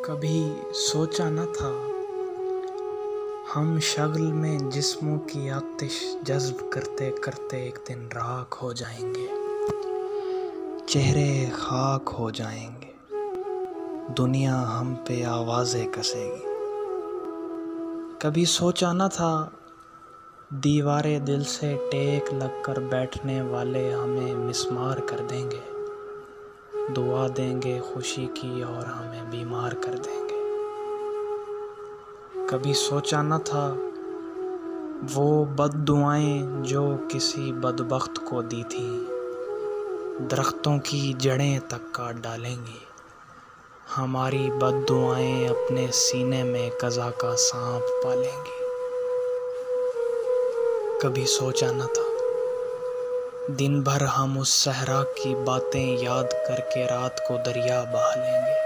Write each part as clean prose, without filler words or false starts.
کبھی سوچا نہ تھا ہم شغل میں جسموں کی آتش جذب کرتے کرتے ایک دن راکھ ہو جائیں گے، چہرے خاک ہو جائیں گے، دنیا ہم پہ آوازیں کسے گی۔ کبھی سوچا نہ تھا دیوارے دل سے ٹیک لگ کر بیٹھنے والے ہمیں مسمار کر دیں گے، دعا دیں گے خوشی کی اور ہمیں بیمار کر دیں گے۔ کبھی سوچا نہ تھا وہ بد دعائیں جو کسی بدبخت کو دی تھیں درختوں کی جڑیں تک کاٹ ڈالیں گی، ہماری بد دعائیں اپنے سینے میں قضا کا سانپ پالیں گی۔ کبھی سوچا نہ تھا دن بھر ہم اس صحرا کی باتیں یاد کر کے رات کو دریا بہا لیں گے،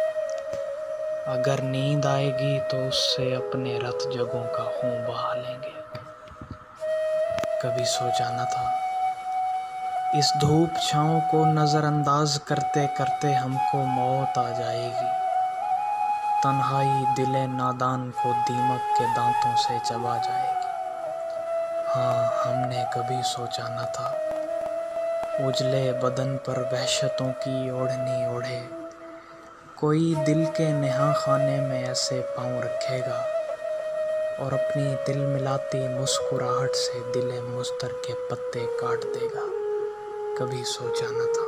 اگر نیند آئے گی تو اس سے اپنے رت جگوں کا خون بہا لیں گے۔ کبھی سوچا نہ تھا اس دھوپ چھاؤں کو نظر انداز کرتے کرتے ہم کو موت آ جائے گی، تنہائی دل نادان کو دیمک کے دانتوں سے چبا جائے گی۔ ہاں ہم نے کبھی سوچا نہ تھا اجلے بدن پر وحشتوں کی اوڑھنی اوڑھے کوئی دل کے نہاں خانے میں ایسے پاؤں رکھے گا اور اپنی دل ملاتی مسکراہٹ سے دل مضطر کے پتے کاٹ دے گا۔ کبھی سوچا نہ تھا